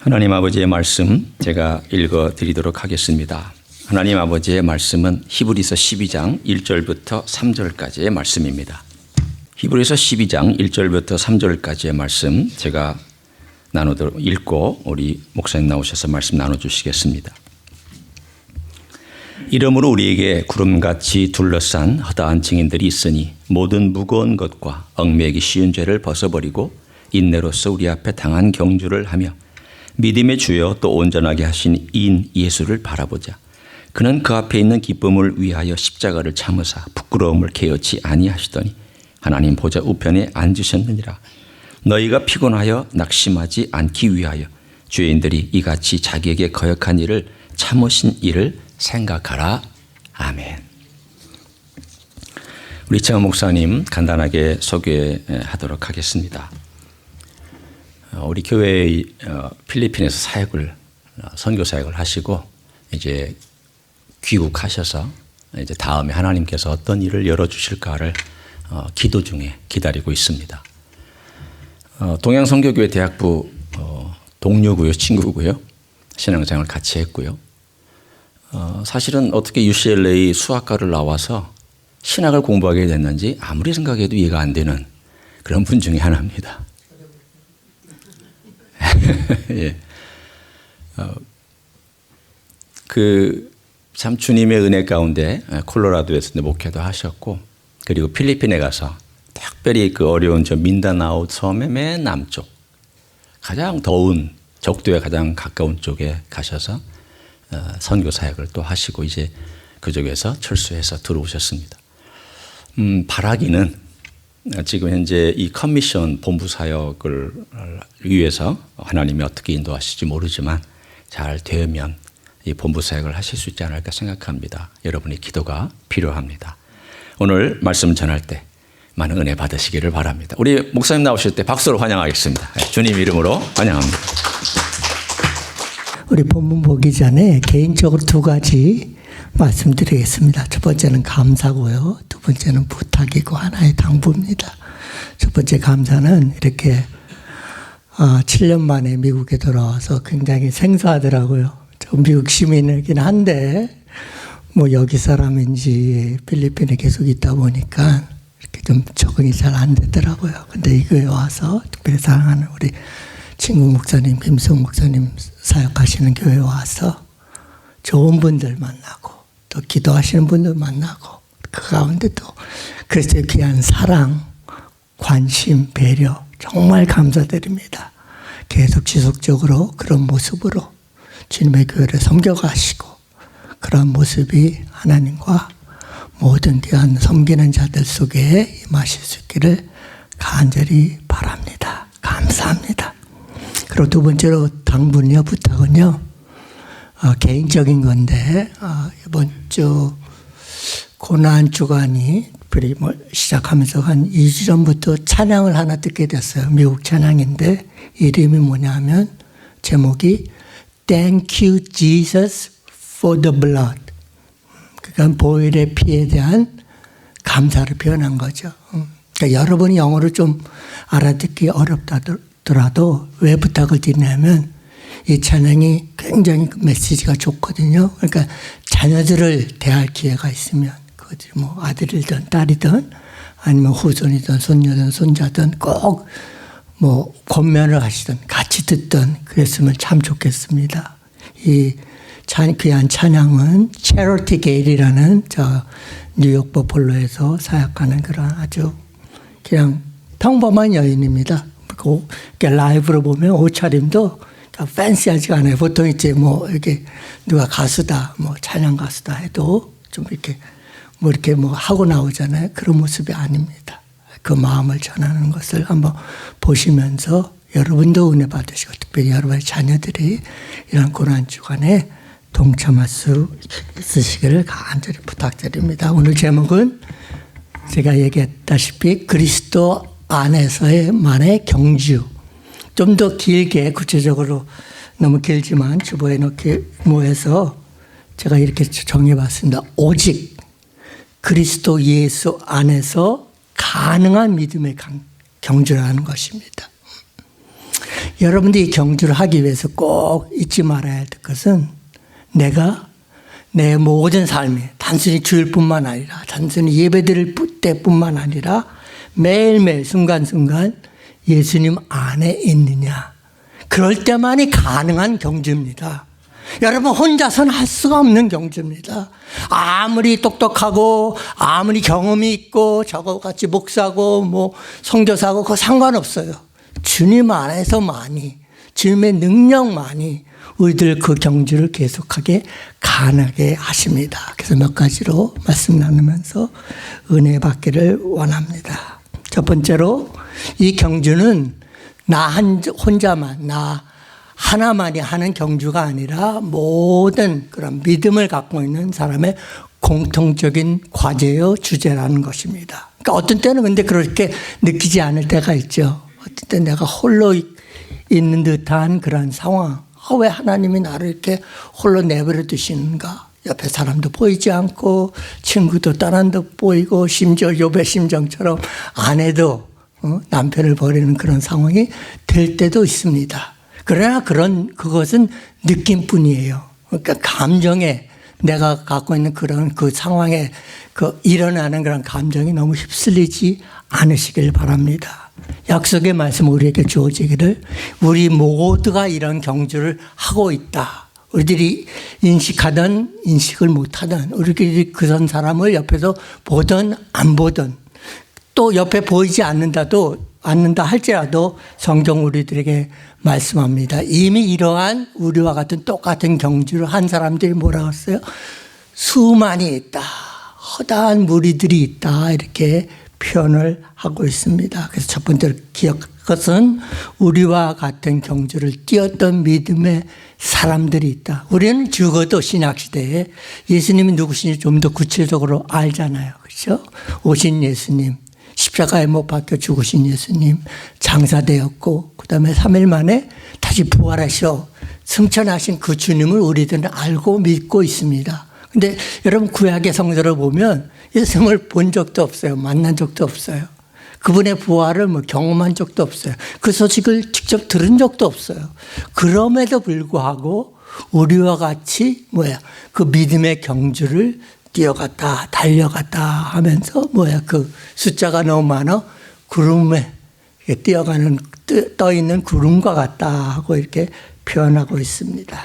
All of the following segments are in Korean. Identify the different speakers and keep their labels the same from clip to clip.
Speaker 1: 하나님 아버지의 말씀 제가 읽어 드리도록 하겠습니다. 하나님 아버지의 말씀은 히브리서 12장 1절부터 3절까지의 말씀입니다. 히브리서 12장 1절부터 3절까지의 말씀 제가 읽고 우리 목사님 나오셔서 말씀 나눠주시겠습니다. 이러므로 우리에게 구름같이 둘러싼 허다한 증인들이 있으니 모든 무거운 것과 얽매이기 쉬운 죄를 벗어버리고 인내로서 우리 앞에 당한 경주를 하며 믿음의 주여 또 온전하게 하신 이인 예수를 바라보자. 그는 그 앞에 있는 기쁨을 위하여 십자가를 참으사 부끄러움을 개의치 아니하시더니 하나님 보좌 우편에 앉으셨느니라. 너희가 피곤하여 낙심하지 않기 위하여 죄인들이 이같이 자기에게 거역한 일을 참으신 일을 생각하라. 아멘. 우리 이창호 목사님 간단하게 소개하도록 하겠습니다. 우리 교회의 필리핀에서 선교 사역을 하시고 이제 귀국하셔서 이제 다음에 하나님께서 어떤 일을 열어주실까를 기도 중에 기다리고 있습니다. 동양선교교회 대학부 동료고요, 친구고요, 신앙생활을 같이 했고요. 사실은 어떻게 UCLA 수학과를 나와서 신학을 공부하게 됐는지 아무리 생각해도 이해가 안 되는 그런 분 중에 하나입니다. 예. 참 주님의 은혜 가운데 콜로라도에서 목회도 하셨고, 그리고 필리핀에 가서 특별히 그 어려운 저 민다나오 섬의 맨 남쪽 가장 더운 적도에 가장 가까운 쪽에 가셔서 선교 사역을 또 하시고 이제 그쪽에서 철수해서 들어오셨습니다. 바라기는 지금 현재 이 커미션 본부 사역을 위해서 하나님이 어떻게 인도하실지 모르지만 잘 되면 이 본부 사역을 하실 수 있지 않을까 생각합니다. 여러분의 기도가 필요합니다. 오늘 말씀 전할 때 많은 은혜 받으시기를 바랍니다. 우리 목사님 나오실 때 박수로 환영하겠습니다. 주님 이름으로 환영합니다.
Speaker 2: 우리 본문 보기 전에 개인적으로 두 가지 말씀드리겠습니다. 첫 번째는 감사고요. 두 번째는 부탁이고 하나의 당부입니다. 첫 번째 감사는 이렇게 7년 만에 미국에 돌아와서 굉장히 생소하더라고요. 저 미국 시민이긴 한데 뭐 여기 사람인지 필리핀에 계속 있다 보니까 이렇게 좀 적응이 잘 안 되더라고요. 근데 이 교회에 와서 특별히 사랑하는 우리 친구 목사님, 김수홍 목사님 사역하시는 교회에 와서 좋은 분들 만나고 또 기도하시는 분들 만나고 그 가운데 또 그리스도의 귀한 사랑, 관심, 배려 정말 감사드립니다. 계속 지속적으로 그런 모습으로 주님의 교회를 섬겨가시고 그런 모습이 하나님과 모든 귀한 섬기는 자들 속에 임하실 수 있기를 간절히 바랍니다. 감사합니다. 그리고 두 번째로 당분요, 부탁은요, 개인적인 건데 이번 주 고난 주간이 시작하면서 한 2주 전부터 찬양을 하나 듣게 됐어요. 미국 찬양인데 이름이 뭐냐면 제목이 Thank you Jesus for the blood. 그러니까 보혈의 피에 대한 감사를 표현한 거죠. 그러니까 여러분이 영어를 좀 알아듣기 어렵다더라도 왜 부탁을 드리냐면 이 찬양이 굉장히 메시지가 좋거든요. 그러니까 자녀들을 대할 기회가 있으면 그것이 뭐 아들이든 딸이든 아니면 후손이든 손녀든 손자든 꼭 뭐 권면을 하시든 같이 듣든 그랬으면 참 좋겠습니다. 이 귀한 찬양은 체러티 게일이라는 저 뉴욕 버펄로에서 사역하는 그런 아주 그냥 평범한 여인입니다. 라이브로 보면 옷차림도 팬시하지가 않아요. 보통 이제 뭐 이렇게 누가 가수다, 뭐 찬양 가수다 해도 좀 이렇게 뭐 하고 나오잖아요. 그런 모습이 아닙니다. 그 마음을 전하는 것을 한번 보시면서 여러분도 은혜 받으시고 특별히 여러분의 자녀들이 이런 고난 주간에 동참할 수 있으시기를 간절히 부탁드립니다. 오늘 제목은 제가 얘기했다시피 그리스도 안에서의 만의 경주. 좀 더 길게 구체적으로 너무 길지만 주보에 이렇게 모여서 제가 이렇게 정해봤습니다. 오직 그리스도 예수 안에서 가능한 믿음의 경주라는 것입니다. 여러분들이 경주를 하기 위해서 꼭 잊지 말아야 할 것은 내가 내 모든 삶이 단순히 주일뿐만 아니라 단순히 예배드릴 때뿐만 아니라 매일매일 순간순간 예수님 안에 있느냐. 그럴 때만이 가능한 경주입니다. 여러분 혼자서는 할 수가 없는 경주입니다. 아무리 똑똑하고 아무리 경험이 있고 저거같이 목사고 뭐 선교사고 그거 상관없어요. 주님 안에서만이 주님의 능력만이 우리들 그 경주를 계속하게 가능하게 하십니다. 그래서 몇 가지로 말씀 나누면서 은혜 받기를 원합니다. 첫 번째로 이 경주는 나 혼자만 나 하나만이 하는 경주가 아니라 모든 그런 믿음을 갖고 있는 사람의 공통적인 과제요 주제라는 것입니다. 그러니까 어떤 때는 근데 그렇게 느끼지 않을 때가 있죠. 어떤 때 내가 홀로 있는 듯한 그런 상황. 왜 하나님이 나를 이렇게 홀로 내버려 두시는가? 옆에 사람도 보이지 않고 친구도 다른 데 보이고 심지어 욥의 심정처럼 아내도 남편을 버리는 그런 상황이 될 때도 있습니다. 그러나 그것은 느낌뿐이에요. 그러니까 감정에 내가 갖고 있는 그런 그 상황에 일어나는 그런 감정이 너무 휩쓸리지 않으시길 바랍니다. 약속의 말씀 우리에게 주어지기를 우리 모두가 이런 경주를 하고 있다. 우리들이 인식하든 인식을 못하든 우리들이 그런 사람을 옆에서 보든 안 보든 또 옆에 보이지 않는다 할지라도 성경 우리들에게 말씀합니다. 이미 이러한 우리와 같은 똑같은 경주를 한 사람들이 뭐라고 했어요? 수많이 있다. 허다한 무리들이 있다. 이렇게 표현을 하고 있습니다. 그래서 첫 번째로 기억할 것은 우리와 같은 경주를 뛰었던 믿음의 사람들이 있다. 우리는 죽어도 신약시대에 예수님이 누구신지 좀 더 구체적으로 알잖아요. 그렇죠? 오신 예수님. 십자가에 못 박혀 죽으신 예수님 장사되었고 그다음에 3일 만에 다시 부활하셔 승천하신 그 주님을 우리들은 알고 믿고 있습니다. 그런데 여러분 구약의 성서를 보면 예수님을 본 적도 없어요. 만난 적도 없어요. 그분의 부활을 경험한 적도 없어요. 그 소식을 직접 들은 적도 없어요. 그럼에도 불구하고 우리와 같이 그 믿음의 경주를 뛰어갔다 달려갔다 하면서 그 숫자가 너무 많아 구름에 뛰어가는 떠있는 구름과 같다 하고 이렇게 표현하고 있습니다.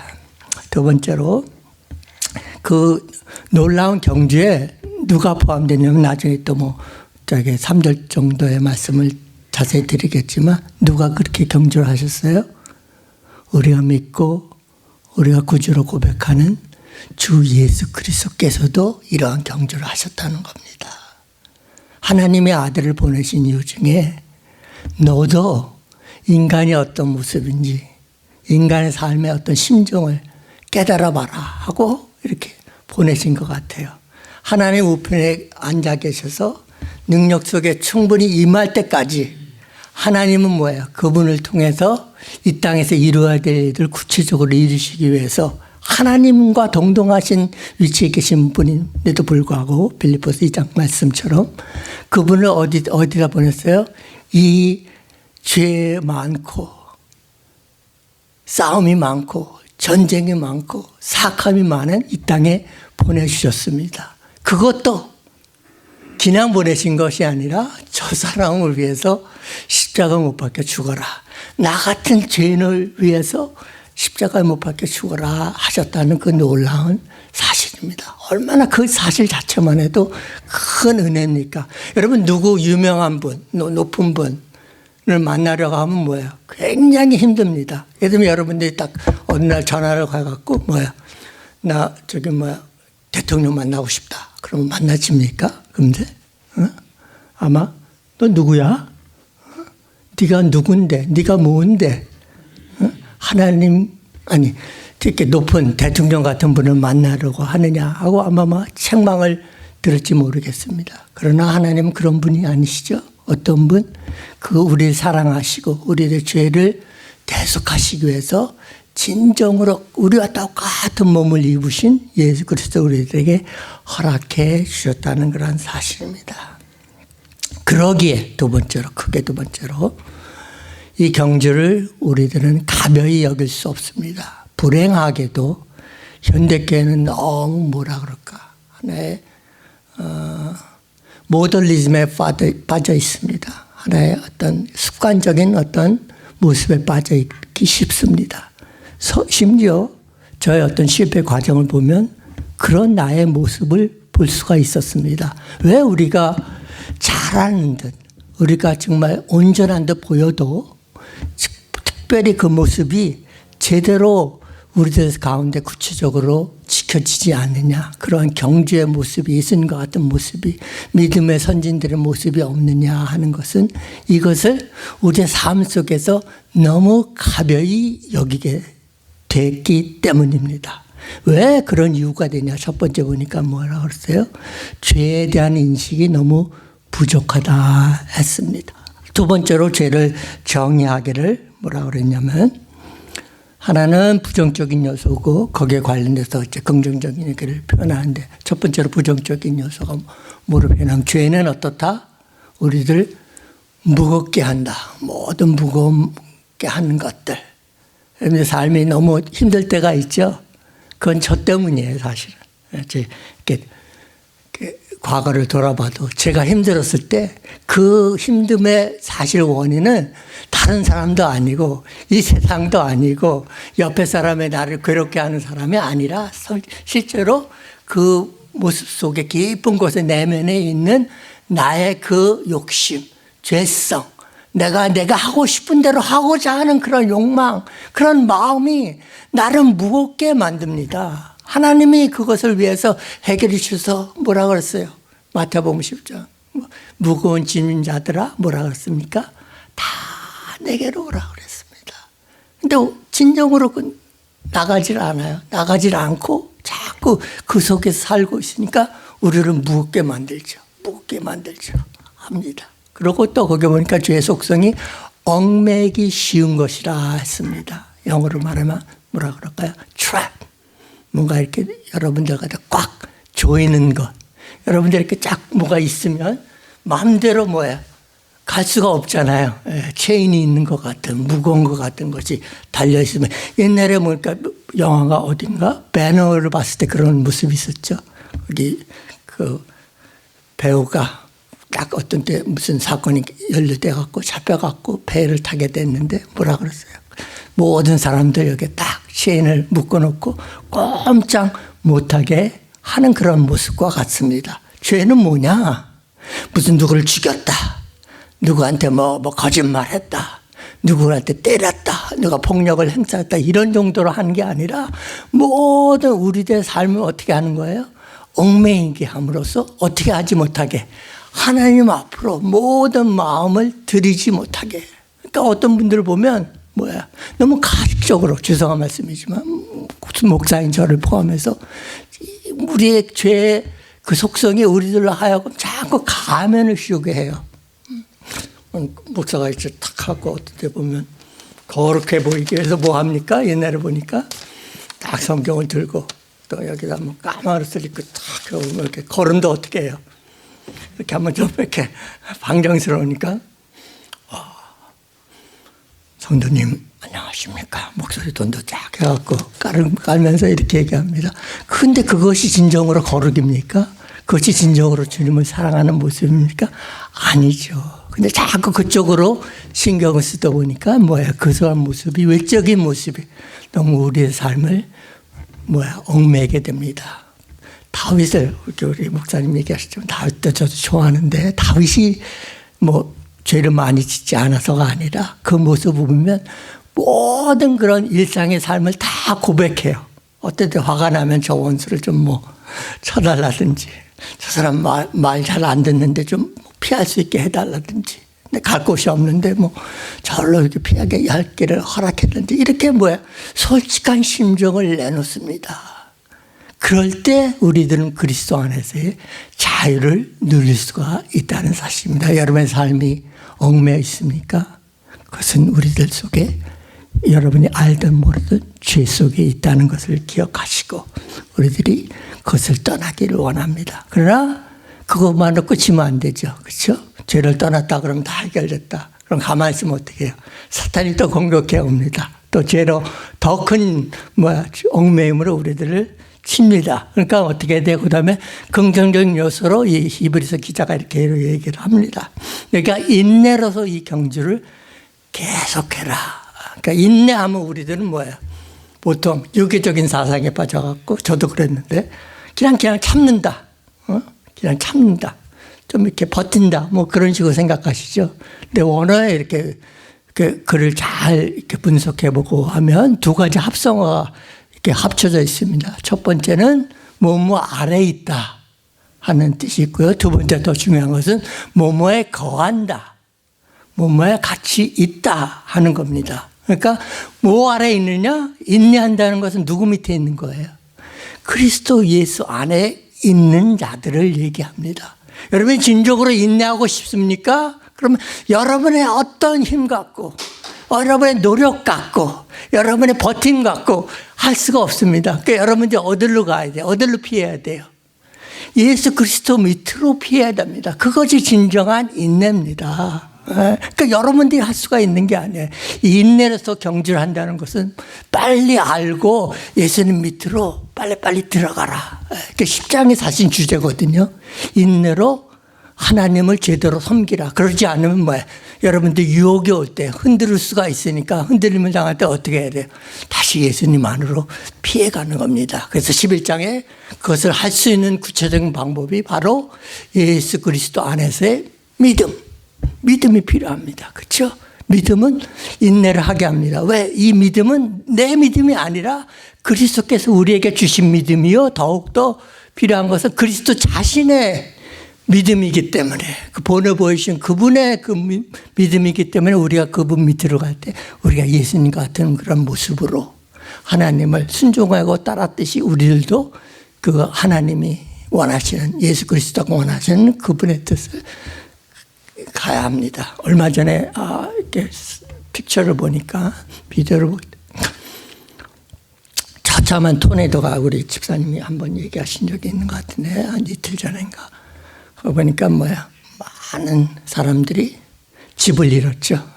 Speaker 2: 두 번째로 그 놀라운 경주에 누가 포함되냐면 나중에 또 3절 정도의 말씀을 자세히 드리겠지만 누가 그렇게 경주를 하셨어요? 우리가 믿고 우리가 구주로 고백하는 주 예수 그리스도께서도 이러한 경주를 하셨다는 겁니다. 하나님의 아들을 보내신 이유 중에 너도 인간이 어떤 모습인지 인간의 삶의 어떤 심정을 깨달아봐라 하고 이렇게 보내신 것 같아요. 하나님 우편에 앉아 계셔서 능력 속에 충분히 임할 때까지 하나님은 그분을 통해서 이 땅에서 이루어야 될 일을 구체적으로 이루시기 위해서 하나님과 동등하신 위치에 계신 분인데도 불구하고 빌립보서 2장 말씀처럼 그분을 어디다 보냈어요? 이 죄 많고 싸움이 많고 전쟁이 많고 사악함이 많은 이 땅에 보내주셨습니다. 그것도 그냥 보내신 것이 아니라 저 사람을 위해서 십자가 못 박혀 죽어라. 나 같은 죄인을 위해서 십자가에 못 박혀 죽어라 하셨다는 그 놀라운 사실입니다. 얼마나 그 사실 자체만 해도 큰 은혜입니까? 여러분 누구 유명한 분, 높은 분을 만나려고 하면 굉장히 힘듭니다. 예를 들면 여러분들이 딱 어느 날 전화를 가갖고 나 대통령 만나고 싶다. 그러면 만나집니까? 근데 아마 너 누구야? 네가 누군데? 네가 뭔데? 하나님 이렇게 높은 대통령 같은 분을 만나려고 하느냐 하고 아마 책망을 들을지 모르겠습니다. 그러나 하나님은 그런 분이 아니시죠. 어떤 분? 우리를 사랑하시고 우리의 죄를 대속하시기 위해서 진정으로 우리와 똑같은 몸을 입으신 예수 그리스도 우리들에게 허락해 주셨다는 그런 사실입니다. 그러기에 크게 두 번째로 이 경주를 우리들은 가벼이 여길 수 없습니다. 불행하게도 현대교회는 너무 뭐라 그럴까 하나의 모더니즘에 빠져 있습니다. 하나의 어떤 습관적인 어떤 모습에 빠져 있기 쉽습니다. 심지어 저의 어떤 실패 과정을 보면 그런 나의 모습을 볼 수가 있었습니다. 왜 우리가 잘하는 듯, 우리가 정말 온전한 듯 보여도 특별히 그 모습이 제대로 우리들 가운데 구체적으로 지켜지지 않느냐. 그러한 경주의 모습이, 예수님과 같은 모습이, 믿음의 선진들의 모습이 없느냐 하는 것은 이것을 우리의 삶 속에서 너무 가벼이 여기게 됐기 때문입니다. 왜 그런 이유가 되냐. 첫 번째 보니까 뭐라고 그랬어요? 죄에 대한 인식이 너무 부족하다 했습니다. 두 번째로 죄를 정의하기를 뭐라고 그랬냐면 하나는 부정적인 요소고 거기에 관련돼서 이제 긍정적인 얘기를 표현하는데 첫 번째로 부정적인 요소가 뭐를 표현하면 죄는 어떻다? 우리들 무겁게 한다. 모든 무겁게 하는 것들. 삶이 너무 힘들 때가 있죠. 그건 저 때문이에요, 사실은. 이렇게 과거를 돌아봐도 제가 힘들었을 때 그 힘듦의 사실 원인은 다른 사람도 아니고 이 세상도 아니고 옆에 사람의 나를 괴롭게 하는 사람이 아니라 실제로 그 모습 속에 깊은 곳에 내면에 있는 나의 그 욕심, 죄성, 내가 하고 싶은 대로 하고자 하는 그런 욕망, 그런 마음이 나를 무겁게 만듭니다. 하나님이 그것을 위해서 해결해 주셔서 뭐라 그랬어요? 마태복음 10장. 무거운 짐진 자들아 뭐라 그랬습니까? 다 내게로 오라 그랬습니다. 근데 진정으로 나가질 않아요. 나가질 않고 자꾸 그 속에서 살고 있으니까 우리를 무겁게 만들죠. 무겁게 만들죠. 합니다. 그리고 또 거기 보니까 죄의 속성이 얽매기 쉬운 것이라 했습니다. 영어로 말하면 뭐라 그럴까요? trap. 뭔가 이렇게 여러분들과 꽉 조이는 것. 여러분들 이렇게 쫙 뭐가 있으면 마음대로 갈 수가 없잖아요. 체인이 있는 것 같은, 무거운 것 같은 것이 달려있으면. 옛날에 보니까 영화가 어딘가 배너를 봤을 때 그런 모습이 있었죠. 거기 그 배우가 딱 어떤 때 무슨 사건이 연루돼 갖고 잡혀 갖고 배를 타게 됐는데 뭐라 그랬어요? 모든 사람들 여기에 딱 체인을 묶어놓고 꼼짝 못하게 하는 그런 모습과 같습니다. 죄는 뭐냐? 무슨 누구를 죽였다. 누구한테 뭐 거짓말했다. 누구한테 때렸다. 누가 폭력을 행사했다. 이런 정도로 하는 게 아니라 모든 우리들의 삶을 어떻게 하는 거예요? 얽매이게 함으로써 어떻게 하지 못하게 하나님 앞으로 모든 마음을 들이지 못하게. 그러니까 어떤 분들을 보면 너무 가식적으로, 죄송한 말씀이지만 목사인 저를 포함해서 우리의 죄의 그 속성이 우리들로 하여금 자꾸 가면을 씌우게 해요. 목사가 이제 탁 하고 어떤 때 보면 거룩해 보이기 위해서 뭐 합니까? 옛날에 보니까 딱 성경을 들고 또 여기다 뭐 까만 옷을 입고 탁 보면 이렇게 걸음도 어떻게 해요? 이렇게 한번 좀 이렇게 방정스러우니까 성도님 안녕하십니까? 목소리 돈도 쫙 해갖고 깔면서 이렇게 얘기합니다. 근데 그것이 진정으로 거룩입니까? 그것이 진정으로 주님을 사랑하는 모습입니까? 아니죠. 근데 자꾸 그쪽으로 신경을 쓰다 보니까 그 사람 모습이, 외적인 모습이 너무 우리의 삶을 얽매게 됩니다. 다윗을, 우리 목사님 얘기하시지만 다윗도 저도 좋아하는데 다윗이 죄를 많이 짓지 않아서가 아니라 그 모습을 보면 모든 그런 일상의 삶을 다 고백해요. 어떨 때 화가 나면 저 원수를 좀 쳐달라든지, 저 사람 말 잘 안 듣는데 좀 피할 수 있게 해달라든지, 근데 갈 곳이 없는데 저로 이렇게 피하게 할 길을 허락했는지, 이렇게 솔직한 심정을 내놓습니다. 그럴 때 우리들은 그리스도 안에서의 자유를 누릴 수가 있다는 사실입니다. 여러분의 삶이 얽매여 있습니까? 그것은 우리들 속에 여러분이 알든 모르든 죄 속에 있다는 것을 기억하시고 우리들이 그것을 떠나기를 원합니다. 그러나 그것만으로 끝이면 안 되죠. 그렇죠? 죄를 떠났다 그러면 다 해결됐다. 그럼 가만히 있으면 어떻게 해요? 사탄이 또 공격해 옵니다. 또 죄로 더 큰 얽매임으로 우리들을 칩니다. 그러니까 어떻게 해야 돼요? 그 다음에 긍정적인 요소로 이 히브리서 기자가 이렇게 얘기를 합니다. 그러니까 인내로서 이 경주를 계속해라. 그러니까 인내하면 우리들은 뭐예요? 보통 유교적인 사상에 빠져갖고 저도 그랬는데 그냥 참는다. 그냥 참는다. 좀 이렇게 버틴다. 뭐 그런 식으로 생각하시죠. 근데 원어에 이렇게 글을 잘 이렇게 분석해보고 하면 두 가지 합성어가 이렇게 합쳐져 있습니다. 첫 번째는 뭐뭐 아래에 있다 하는 뜻이 있고요. 두 번째 더 중요한 것은 뭐뭐에 거한다. 뭐뭐에 같이 있다 하는 겁니다. 그러니까 뭐 아래에 있느냐? 인내한다는 것은 누구 밑에 있는 거예요? 그리스도 예수 안에 있는 자들을 얘기합니다. 여러분이 진정으로 인내하고 싶습니까? 그러면 여러분의 어떤 힘 갖고, 여러분의 노력 갖고, 여러분의 버팀 갖고 할 수가 없습니다. 그러니까 여러분 이제 어디로 가야 돼요? 어디로 피해야 돼요? 예수 그리스도 밑으로 피해야 됩니다. 그것이 진정한 인내입니다. 그러니까 여러분들이 할 수가 있는 게 아니에요. 인내로서 경주를 한다는 것은 빨리 알고 예수님 밑으로 빨리 들어가라. 그러니까 10장이 사실 주제거든요. 인내로 하나님을 제대로 섬기라. 그러지 않으면 뭐야? 여러분들 유혹이 올 때 흔들릴 수가 있으니까 흔들림을 당할 때 어떻게 해야 돼요? 다시 예수님 안으로 피해가는 겁니다. 그래서 11장에 그것을 할 수 있는 구체적인 방법이 바로 예수 그리스도 안에서의 믿음. 믿음이 필요합니다. 그렇죠? 믿음은 인내를 하게 합니다. 왜? 이 믿음은 내 믿음이 아니라 그리스도께서 우리에게 주신 믿음이요. 더욱더 필요한 것은 그리스도 자신의 믿음이기 때문에 그 보내 보이신 그분의 그 믿음이기 때문에 우리가 그분 밑으로 갈 때 우리가 예수님 같은 그런 모습으로 하나님을 순종하고 따랐듯이 우리들도 그 하나님이 원하시는 예수 그리스도가 원하시는 그분의 뜻을 가야 합니다. 얼마 전에 이렇게 픽처를 보니까 비디오를 보니까 처참한 토네이도가 우리 집사님이 한번 얘기하신 적이 있는 것 같은데 한 이틀 전인가 보니까 많은 사람들이 집을 잃었죠.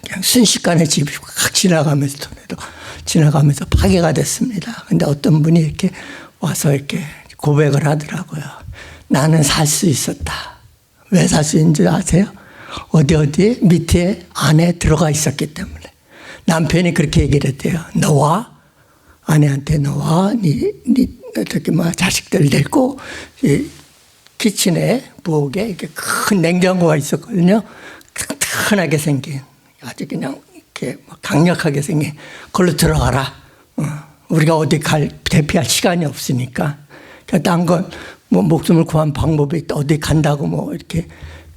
Speaker 2: 그냥 순식간에 집이 확 지나가면서 토네이도 지나가면서 파괴가 됐습니다. 근데 어떤 분이 이렇게 와서 이렇게 고백을 하더라고요. 나는 살 수 있었다. 왜 살 수 있는지 아세요? 어디 밑에 안에 들어가 있었기 때문에. 남편이 그렇게 얘기를 했대요. 너와 아내한테 너와 자식들 데리고 키친에 부엌에 이렇게 큰 냉장고가 있었거든요. 튼튼하게 생긴 아주 그냥 이렇게 강력하게 생긴 그걸로 들어가라. 우리가 어디 대피할 시간이 없으니까. 딴 건 목숨을 구한 방법이 있다. 어디 간다고 이렇게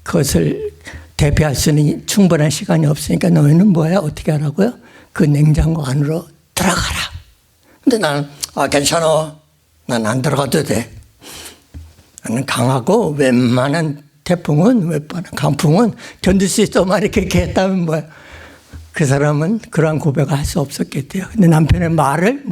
Speaker 2: 그것을 대피할 수 있는 충분한 시간이 없으니까 너희는 어떻게 하라고요? 그 냉장고 안으로 들어가라. 근데 나는 괜찮아. 난 안 들어가도 돼. 나는 강하고 웬만한 태풍은 웬만한 강풍은 견딜 수 있어. 이렇게 했다면 그 사람은 그러한 고백을 할 수 없었겠대요. 근데 남편의 말을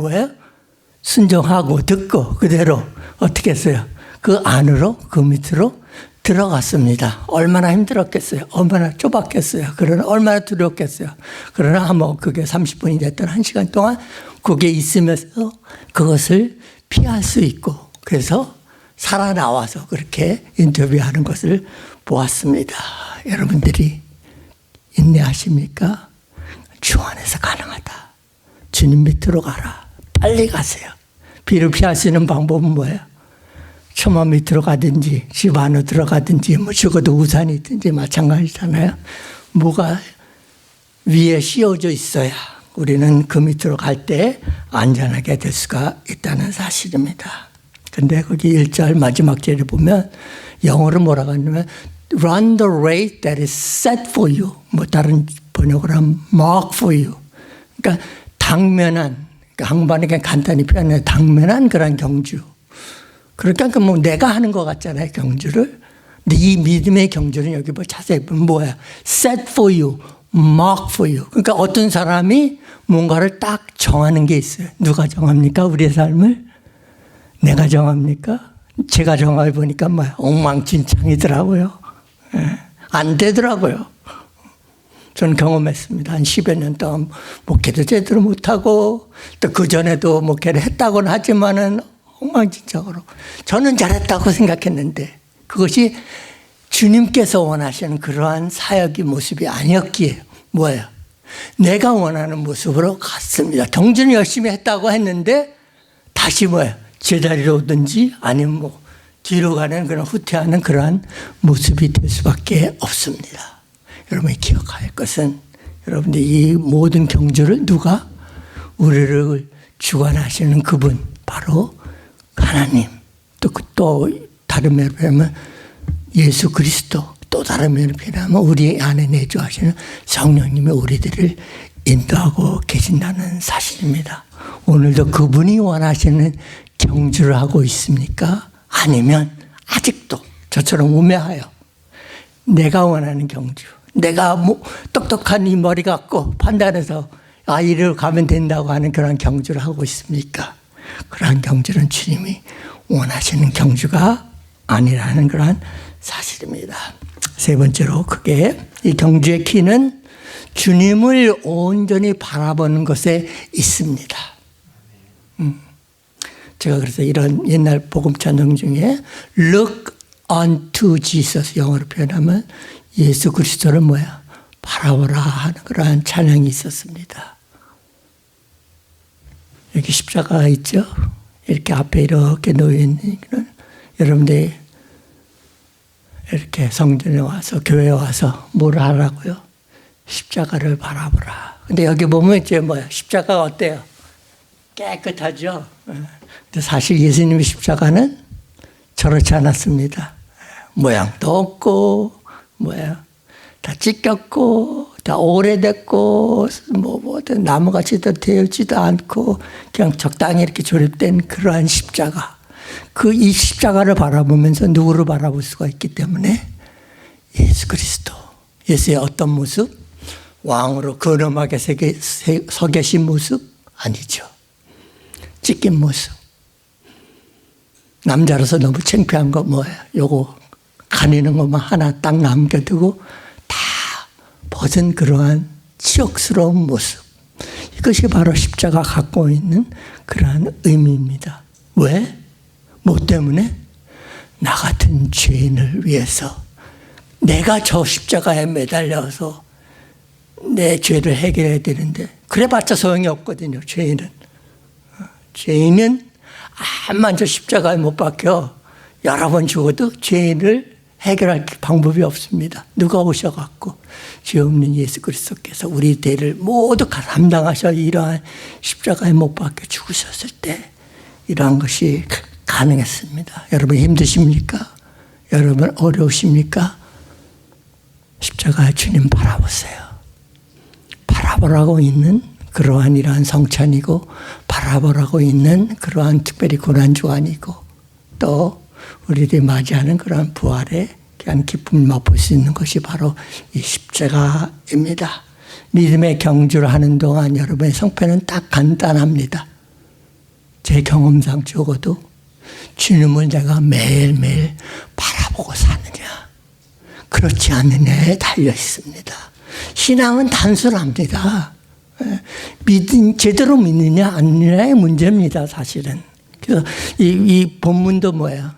Speaker 2: 순종하고 듣고 그대로 어떻게 했어요? 그 안으로 그 밑으로 들어갔습니다. 얼마나 힘들었겠어요? 얼마나 좁았겠어요? 그러나 얼마나 두렵겠어요? 그러나 그게 30분이 됐던 1시간 동안 거기에 있으면서 그것을 피할 수 있고 그래서 살아나와서 그렇게 인터뷰하는 것을 보았습니다. 여러분들이 인내하십니까? 주 안에서 가능하다. 주님 밑으로 가라. 빨리 가세요. 비를 피할 수 있는 방법은 뭐예요? 처마 밑으로 가든지 집 안으로 들어가든지 적어도 우산이 있든지 마찬가지잖아요. 뭐가 위에 씌워져 있어야 우리는 그 밑으로 갈 때 안전하게 될 수가 있다는 사실입니다. 근데 거기 1절 마지막 절에 보면 영어로 뭐라고 하냐면 Run the race that is set for you. 다른 번역을 하면 mark for you. 그러니까 당면한, 항반에 그냥 간단히 표현해 당면한 그런 경주. 그러니까 내가 하는 것 같잖아요, 경주를. 근데 이 믿음의 경주는 여기 자세히 보면 뭐야? Set for you, mark for you. 그러니까 어떤 사람이 뭔가를 딱 정하는 게 있어요. 누가 정합니까? 우리의 삶을? 내가 정합니까? 제가 정해보니까 엉망진창이더라고요. 안 되더라고요. 저는 경험했습니다. 한 10여 년 동안 목회도 제대로 못하고 또 그전에도 목회를 했다고는 하지만은 엉망진창으로 저는 잘했다고 생각했는데 그것이 주님께서 원하시는 그러한 사역의 모습이 아니었기에 뭐예요? 내가 원하는 모습으로 갔습니다. 경주는 열심히 했다고 했는데 다시 뭐예요? 제자리로 오든지 아니면 뭐 뒤로 가는 그런 후퇴하는 그러한 모습이 될 수밖에 없습니다. 여러분이 기억해야 할 것은 여러분들 이 모든 경주를 누가 우리를 주관하시는 그분 바로 하나님 또 다른 면으로 표현하면 예수 그리스도 또 다른 면으로 표현하면 우리 안에 내주하시는 성령님이 우리들을 인도하고 계신다는 사실입니다. 오늘도 그분이 원하시는 경주를 하고 있습니까? 아니면 아직도 저처럼 우매하여 내가 원하는 경주, 내가 뭐 똑똑한 이 머리 갖고 판단해서 이리로 가면 된다고 하는 그런 경주를 하고 있습니까? 그러한 경주는 주님이 원하시는 경주가 아니라는 그러한 사실입니다. 세 번째로 그게 이 경주의 키는 주님을 온전히 바라보는 것에 있습니다. 제가 그래서 이런 옛날 복음 찬양 중에 Look unto Jesus 영어로 표현하면 예수 그리스도를 뭐야? 바라보라 하는 그러한 찬양이 있었습니다. 여기 십자가가 있죠? 이렇게 앞에 이렇게 놓여있는 여러분들이 이렇게 성전에 와서 교회에 와서 뭘 하라고요? 십자가를 바라보라. 근데 여기 보면 이제 뭐야? 십자가가 어때요? 깨끗하죠? 근데 사실 예수님의 십자가는 저렇지 않았습니다. 모양도 없고, 다 찢겼고, 다 오래됐고, 나무같이 되어지도 않고, 그냥 적당히 이렇게 조립된 그러한 십자가. 이 십자가를 바라보면서 누구를 바라볼 수가 있기 때문에 예수 그리스도. 예수의 어떤 모습? 왕으로 근엄하게 서 계신 모습? 아니죠. 찢긴 모습. 남자로서 너무 창피한 거 뭐예요? 요거 가리는 것만 하나 딱 남겨두고 다 벗은 그러한 치욕스러운 모습. 이것이 바로 십자가 갖고 있는 그러한 의미입니다. 왜? 뭐 때문에? 나 같은 죄인을 위해서 내가 저 십자가에 매달려서 내 죄를 해결해야 되는데 그래봤자 소용이 없거든요. 죄인은 암만 저 십자가에 못 박혀 여러 번 죽어도 죄인을 해결할 방법이 없습니다. 누가 오셔갖고 죄 없는 예수 그리스도께서 우리 죄를 모두 감당하셔 이러한 십자가에 못 박혀 죽으셨을 때 이러한 것이 가능했습니다. 여러분 힘드십니까? 여러분 어려우십니까? 십자가의 주님 바라보세요. 바라보라고 있는 그러한 이러한 성찬이고 바라보라고 있는 그러한 특별히 고난주간이고 또 우리들이 맞이하는 그러한 부활의 그냥 기쁨을 맛볼 수 있는 것이 바로 이 십자가입니다. 믿음의 경주를 하는 동안 여러분의 성패는 딱 간단합니다. 제 경험상 적어도 주님을 내가 매일매일 바라보고 사느냐 그렇지 않느냐에 달려 있습니다. 신앙은 단순합니다. 제대로 믿느냐 안 믿느냐의 문제입니다. 사실은. 그래서 이 본문도 뭐야?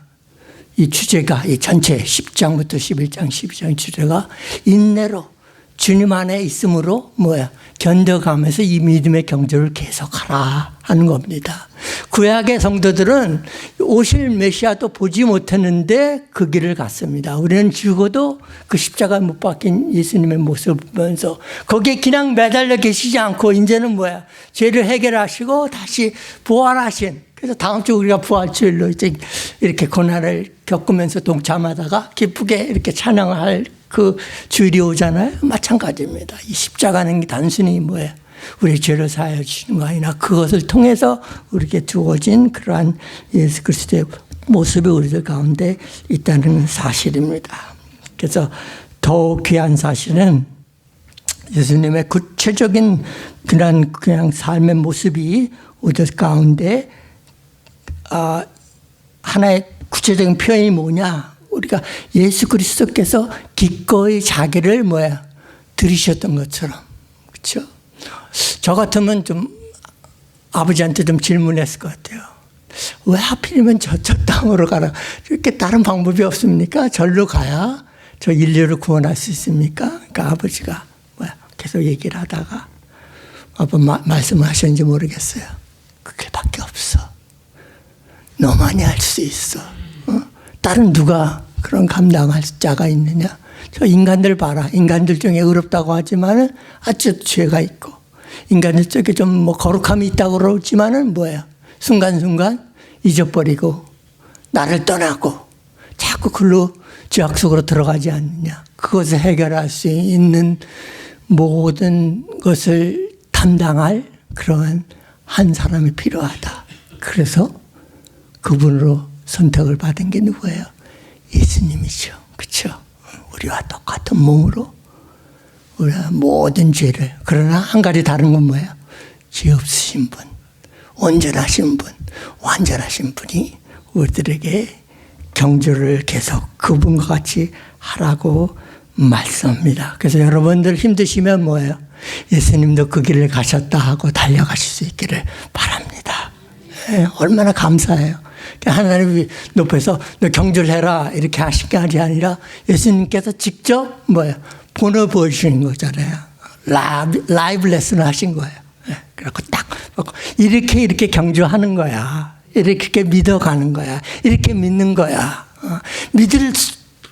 Speaker 2: 이 주제가 이 전체 10장부터 11장 12장 주제가 인내로 주님 안에 있음으로 뭐야? 견뎌가면서 이 믿음의 경주를 계속하라 하는 겁니다. 구약의 성도들은 오실 메시아도 보지 못했는데 그 길을 갔습니다. 우리는 죽어도 그 십자가에 못 박힌 예수님의 모습을 보면서 거기에 그냥 매달려 계시지 않고 이제는 뭐야? 죄를 해결하시고 다시 부활하신. 그래서 다음 주 우리가 부활주일로 이제 이렇게 고난을 겪으면서 동참하다가 기쁘게 이렇게 찬양할 그 주일이 오잖아요. 마찬가지입니다. 이 십자가는 단순히 뭐예요? 우리 죄를 사하여 주시는 거 아니라 그것을 통해서 우리에게 주어진 그러한 예수 그리스도의 모습이 우리들 가운데 있다는 사실입니다. 그래서 더 귀한 사실은 예수님의 구체적인 그냥 삶의 모습이 우리들 가운데 하나의 구체적인 표현이 뭐냐? 우리가 예수 그리스도께서 기꺼이 자기를 들으셨던 것처럼. 그렇죠? 저 같으면 좀 아버지한테 좀 질문했을 것 같아요. 왜 하필이면 저 땅으로 가라? 이렇게 다른 방법이 없습니까? 절로 가야 저 인류를 구원할 수 있습니까? 그러니까 아버지가 계속 얘기를 하다가 아빠 말씀을 하셨는지 모르겠어요. 그 길밖에 없어. 너만이 할 수 있어. 다른 누가 그런 감당할 자가 있느냐? 저 인간들 봐라. 인간들 중에 의롭다고 하지만은 아주 죄가 있고, 인간들 쪽에 좀 뭐 거룩함이 있다고 그러지만은 뭐예요? 순간순간 잊어버리고 나를 떠나고 자꾸 글로 죄악 속으로 들어가지 않느냐. 그것을 해결할 수 있는 모든 것을 담당할 그러한 한 사람이 필요하다. 그래서 그분으로 선택을 받은 게 누구예요? 예수님이죠. 그렇죠? 우리와 똑같은 몸으로 우리가 모든 죄를, 그러나 한 가지 다른 건 뭐예요? 죄 없으신 분, 온전하신 분, 완전하신 분이 우리들에게 경주를 계속 그분과 같이 하라고 말씀합니다. 그래서 여러분들 힘드시면 뭐예요? 예수님도 그 길을 가셨다 하고 달려가실 수 있기를 바랍니다. 네, 얼마나 감사해요. 하나님이 높여서 너 경주를 해라 이렇게 하신 게 아니라 예수님께서 직접 뭐예요? 보내보시는 거잖아요. 라이브 레슨을 하신 거예요. 네, 그래갖고 딱 이렇게 경주하는 거야. 이렇게 믿어가는 거야. 이렇게 믿는 거야. 믿을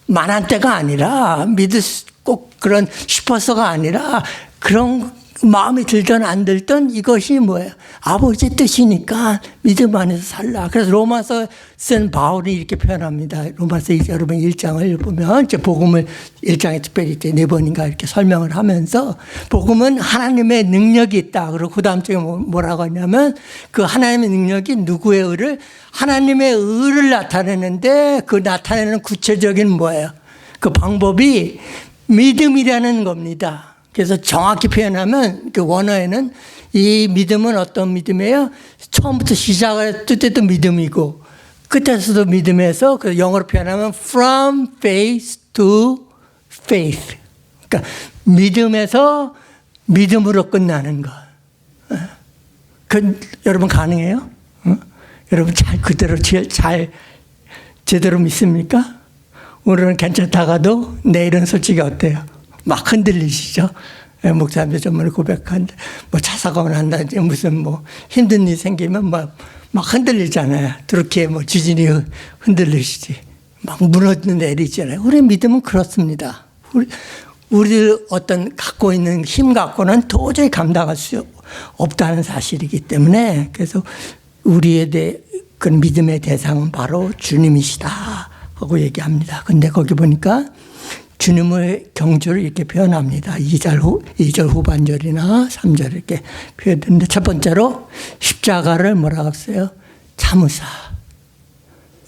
Speaker 2: 만한 때가 아니라, 믿을 꼭 그런 싶어서가 아니라, 그런 마음이 들든 안 들든 이것이 뭐예요? 아버지의 뜻이니까 믿음 안에서 살라. 그래서 로마서 쓴 바울이 이렇게 표현합니다. 로마서 여러분 1장을 보면, 이제 복음을 1장에 특별히 이제 4번인가 이렇게 설명을 하면서, 복음은 하나님의 능력이 있다. 그리고 그 다음 쪽에 뭐라고 하냐면, 그 하나님의 능력이 누구의 의를? 하나님의 의를 나타내는데, 그 나타내는 구체적인 뭐예요? 그 방법이 믿음이라는 겁니다. 그래서 정확히 표현하면 그 원어에는 이 믿음은 어떤 믿음이에요? 처음부터 시작할 때도 믿음이고 끝에서도 믿음에서 그 영어로 표현하면 from faith to faith. 그러니까 믿음에서 믿음으로 끝나는 것. 그 여러분 가능해요? 여러분 잘 그대로 잘 제대로 믿습니까? 오늘은 괜찮다가도 내일은 솔직히 어때요? 막 흔들리시죠? 목사님도 전문에 고백하는데, 뭐 차 사고가 난다든지 무슨 뭐 힘든 일이 생기면 막 흔들리잖아요. 그렇게 뭐 지진이 흔들리시지. 막 무너지는 내리잖아요. 우리 믿음은 그렇습니다. 우리 어떤 갖고 있는 힘 갖고는 도저히 감당할 수 없다는 사실이기 때문에, 그래서 우리에 대해 그 믿음의 대상은 바로 주님이시다 하고 얘기합니다. 근데 거기 보니까 주님의 경주를 이렇게 표현합니다. 2절 후반절이나 3절 이렇게 표현했는데, 첫 번째로 십자가를 뭐라고 했어요? 참으사.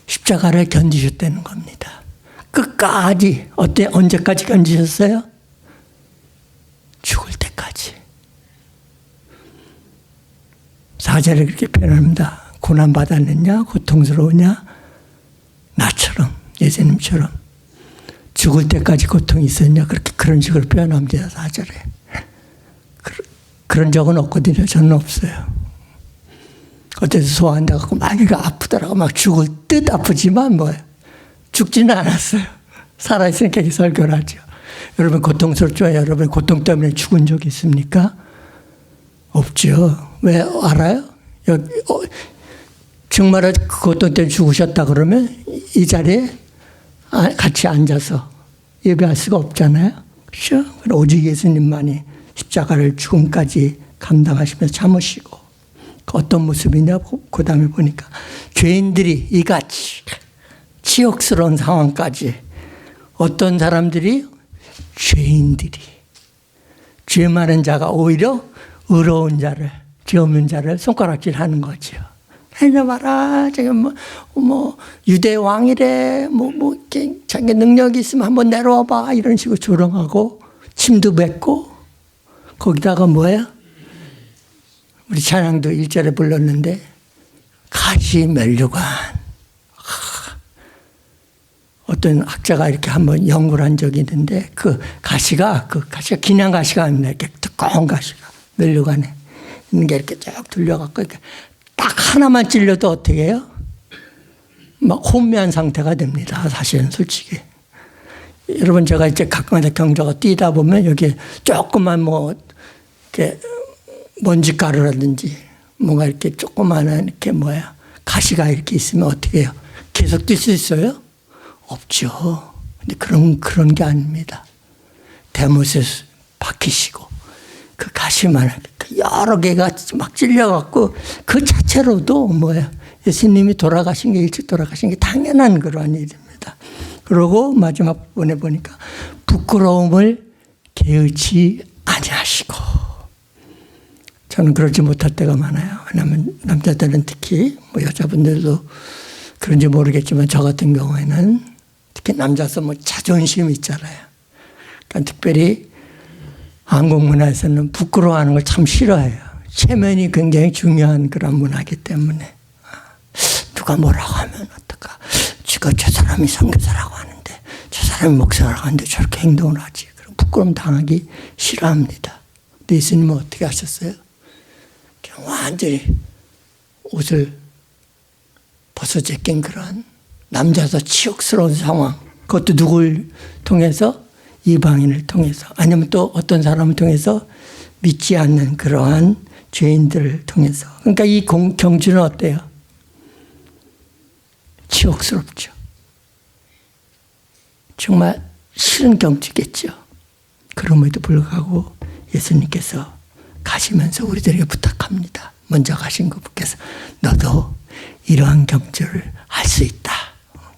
Speaker 2: 십자가를 견디셨다는 겁니다. 끝까지, 언제까지 견디셨어요? 죽을 때까지. 4절에 그렇게 표현합니다. 고난받았느냐? 고통스러우냐? 나처럼, 예수님처럼. 죽을 때까지 고통이 있었냐? 그런 식으로 표현합니다. 4절에. 그런 적은 없거든요. 저는 없어요. 어때서 소화한다고 막 이거 아프더라고. 막 죽을 듯 아프지만 뭐예요? 죽지는 않았어요. 살아있으니까 이렇게 설교를 하죠. 여러분 고통스럽죠? 여러분 고통 때문에 죽은 적 있습니까? 없죠. 왜 알아요? 정말 그 고통 때문에 죽으셨다 그러면 이 자리에 같이 앉아서 예배할 수가 없잖아요. 그렇죠? 오직 예수님만이 십자가를 죽음까지 감당하시면서 참으시고, 어떤 모습이냐, 그 다음에 보니까 죄인들이 이같이 치욕스러운 상황까지, 어떤 사람들이, 죄인들이, 죄 많은 자가 오히려 의로운 자를, 죄 없는 자를 손가락질 하는 거죠. 해녀봐라, 저기 뭐 유대 왕이래, 자기 능력이 있으면 한번 내려와봐, 이런 식으로 조롱하고 침도 뱉고, 거기다가 뭐예요? 우리 찬양도 1절에 불렀는데 가시 면류관. 어떤 학자가 이렇게 한번 연구를 한 적이 있는데 그 가시가 그냥 가시가 아닙니다. 이렇게 두꺼운 가시가 멸류관에 있는 게 이렇게 쭉 둘려갖고 딱 하나만 찔려도 어떻게 해요? 막 혼미한 상태가 됩니다. 사실은 솔직히. 여러분 제가 이제 가끔가다 경주가 뛰다 보면 여기 조그만 뭐 이렇게 먼지가루라든지 뭔가 이렇게 조그마한 이렇게 가시가 이렇게 있으면 어떻게 해요? 계속 뛸 수 있어요? 없죠. 근데 그런 게 아닙니다. 대못에 박히시고 그 가시만 여러 개가 막 찔려갖고 그 자체로도 예수님이 돌아가신 게 일찍 돌아가신 게 당연한 그러한 일입니다. 그러고 마지막 부분에 보니까 부끄러움을 개의치 아니하시고 저는 그러지 못할 때가 많아요. 왜냐하면 남자들은 특히 여자분들도 그런지 모르겠지만 저 같은 경우에는 특히 남자서 자존심이 있잖아요. 그러니까 특별히 한국 문화에서는 부끄러워하는 걸 참 싫어해요. 체면이 굉장히 중요한 그런 문화이기 때문에 누가 뭐라고 하면 어떨까? 지가 저 사람이 선교사라고 하는데 저 사람이 목사라고 하는데 저렇게 행동을 하지. 그럼 부끄러움 당하기 싫어합니다. 근데 예수님은 어떻게 하셨어요? 그냥 완전히 옷을 벗어 제낀 그런 남자서 치욕스러운 상황. 그것도 누굴 통해서? 이방인을 통해서. 아니면 또 어떤 사람을 통해서? 믿지 않는 그러한 죄인들을 통해서. 그러니까 이 경주는 어때요? 치욕스럽죠. 정말 싫은 경주겠죠. 그럼에도 불구하고 예수님께서 가시면서 우리들에게 부탁합니다. 먼저 가신 그분께서 너도 이러한 경주를 할 수 있다.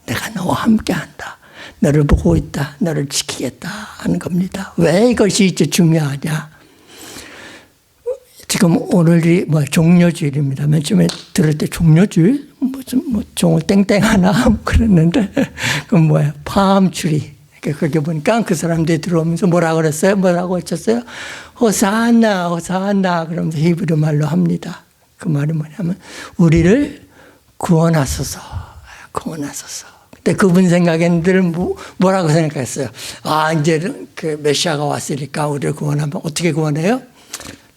Speaker 2: 내가 너와 함께한다. 너를 보고 있다. 너를 지키겠다 하는 겁니다. 왜 이것이 이제 중요하냐? 지금 오늘이 종려주일입니다. 맨 처음에 들을 때 종려주일? 무슨 종을 땡땡 하나 그랬는데 그건 뭐예요? 파암추리. 그렇게 보니까 그 사람들이 들어오면서 뭐라고 그랬어요? 뭐라고 외쳤어요? 호산나, 호산나 그러면서 히브리 말로 합니다. 그 말이 뭐냐면 우리를 구원하소서, 구원하소서. 근데 그분 생각에는 늘 뭐라고 생각했어요? 아, 이제 그 메시아가 왔으니까 우리를 구원하면 어떻게 구원해요?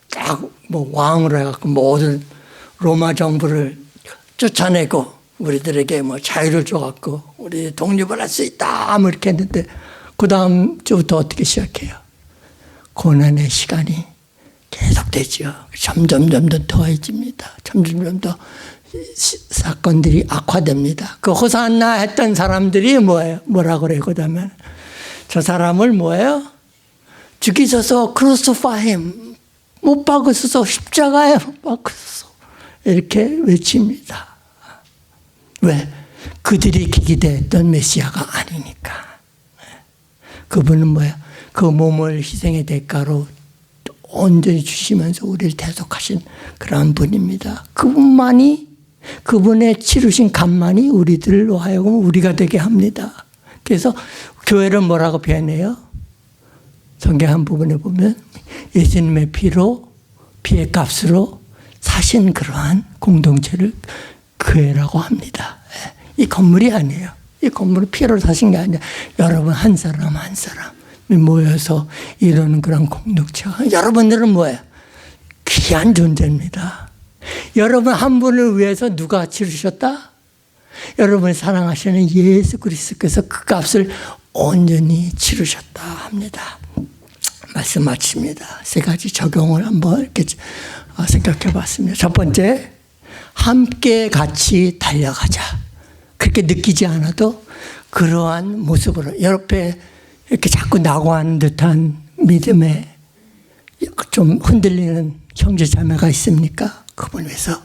Speaker 2: 딱 왕으로 해갖고 모든 로마 정부를 쫓아내고 우리들에게 자유를 줘갖고 우리 독립을 할 수 있다 이렇게 했는데 그 다음 주부터 어떻게 시작해요? 고난의 시간이 계속되죠. 점점 더해집니다. 점점 더 사건들이 악화됩니다. 그 호산나 했던 사람들이 뭐라고 그래요? 그다음에 저 사람을 죽이셔서 크루스파임 못 박으소서 십자가에 못 박으소서 이렇게 외칩니다. 왜? 그들이 기대했던 메시아가 아니니까. 그분은 그 몸을 희생의 대가로 온전히 주시면서 우리를 대속하신 그런 분입니다. 그분의 치르신 값만이 우리들로 하여금 우리가 되게 합니다. 그래서 교회를 뭐라고 표현해요? 성경 한 부분에 보면 예수님의 피의 값으로 사신 그러한 공동체를 교회라고 합니다. 이 건물이 아니에요. 이 건물을 피로 사신 게 아니라 여러분 한 사람 한 사람이 모여서 이루는 그런 공동체가 여러분들은 뭐예요? 귀한 존재입니다. 여러분 한 분을 위해서 누가 치르셨다? 여러분을 사랑하시는 예수 그리스도께서 그 값을 온전히 치르셨다 합니다. 말씀 마칩니다. 세 가지 적용을 한번 이렇게 생각해 봤습니다. 첫 번째, 함께 같이 달려가자. 그렇게 느끼지 않아도 그러한 모습으로 옆에 이렇게 자꾸 낙오하는 듯한 믿음에 좀 흔들리는 형제 자매가 있습니까? 그분 위해서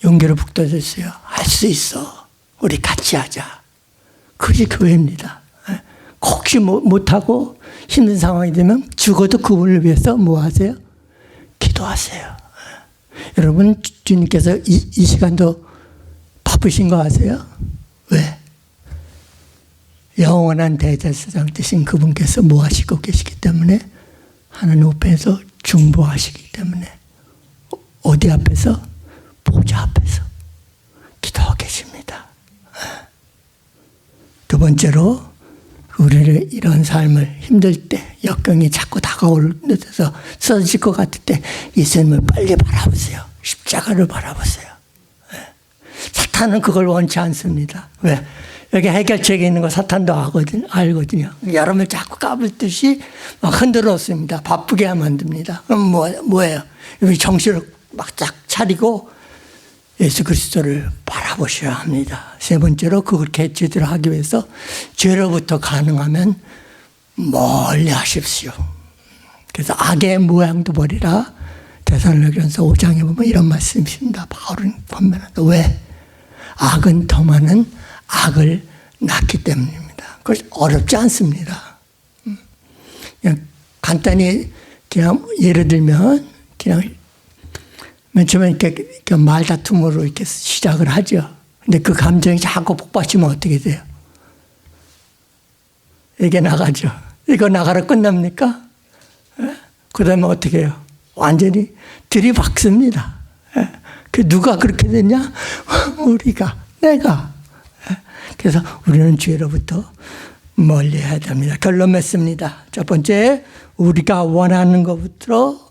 Speaker 2: 용기를 북돋으세요. 할 수 있어. 우리 같이 하자. 그게 교회입니다. 혹시 못하고 힘든 상황이 되면 죽어도 그분을 위해서 뭐 하세요? 기도하세요. 여러분 주님께서 이 시간도 바쁘신 거 아세요? 왜? 영원한 대제사장 되신 그분께서 뭐 하시고 계시기 때문에 하나님 앞에서 중보하시기 때문에 어디 앞에서? 보좌 앞에서 기도하고 계십니다. 두 번째로 우리를 이런 삶을 힘들 때 역경이 자꾸 다가올 듯해서 쓰러질 것 같을 때 예수님을 빨리 바라보세요. 십자가를 바라보세요. 사탄은 그걸 원치 않습니다. 왜? 여기 해결책이 있는 거 사탄도 알거든요. 여러분을 자꾸 까불듯이 막 흔들었습니다. 바쁘게 만듭니다. 그럼 뭐예요? 여기 정신을 막 쫙 차리고 예수 그리스도를 바라보셔야 합니다. 세 번째로 그렇게 제대로 하기 위해서 죄로부터 가능하면 멀리 하십시오. 그래서 악의 모양도 버리라. 데살로니가서 5장에 보면 이런 말씀이 있습니다. 바울은 권면한다. 왜? 악은 더 많은 악을 낳기 때문입니다. 그것이 어렵지 않습니다. 그냥 간단히 그냥 예를 들면 그냥 맨 처음에 이렇게 말다툼으로 이렇게 시작을 하죠. 근데 그 감정이 자꾸 폭발치면 어떻게 돼요? 이게 나가죠. 이거 나가라 끝납니까? 그 다음에 어떻게 해요? 완전히 들이박습니다. 그 누가 그렇게 됐냐? 우리가, 내가. 그래서 우리는 죄로부터 멀리 해야 됩니다. 결론 맺습니다. 첫 번째, 우리가 원하는 것부터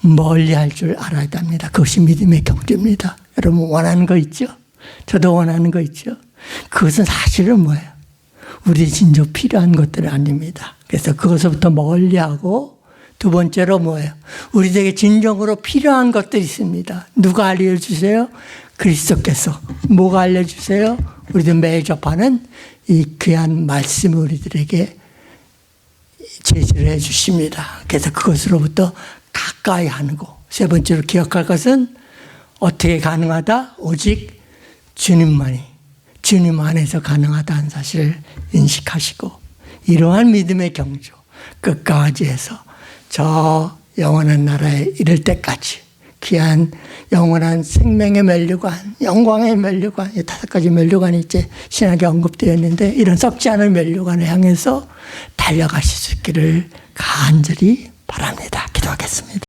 Speaker 2: 멀리 할 줄 알아야 됩니다. 그것이 믿음의 경주입니다. 여러분 원하는 거 있죠? 저도 원하는 거 있죠? 그것은 사실은 뭐예요? 우리 진정 필요한 것들은 아닙니다. 그래서 그것부터 멀리하고 두 번째로 뭐예요? 우리에게 진정으로 필요한 것들이 있습니다. 누가 알려주세요? 그리스도께서. 뭐가 알려주세요? 우리들 매일 접하는 이 귀한 말씀을 우리들에게 제시를 해 주십니다. 그래서 그것으로부터 가까이 하는 거. 세 번째로 기억할 것은 어떻게 가능하다? 오직 주님만이, 주님 안에서 가능하다는 사실을 인식하시고 이러한 믿음의 경주 끝까지 해서 저 영원한 나라에 이를 때까지 귀한 영원한 생명의 면류관, 영광의 면류관, 이 5가지 면류관이 이제 신학에 언급되어 있는데 이런 썩지 않은 면류관을 향해서 달려가실 수 있기를 간절히 바랍니다. 기도하겠습니다.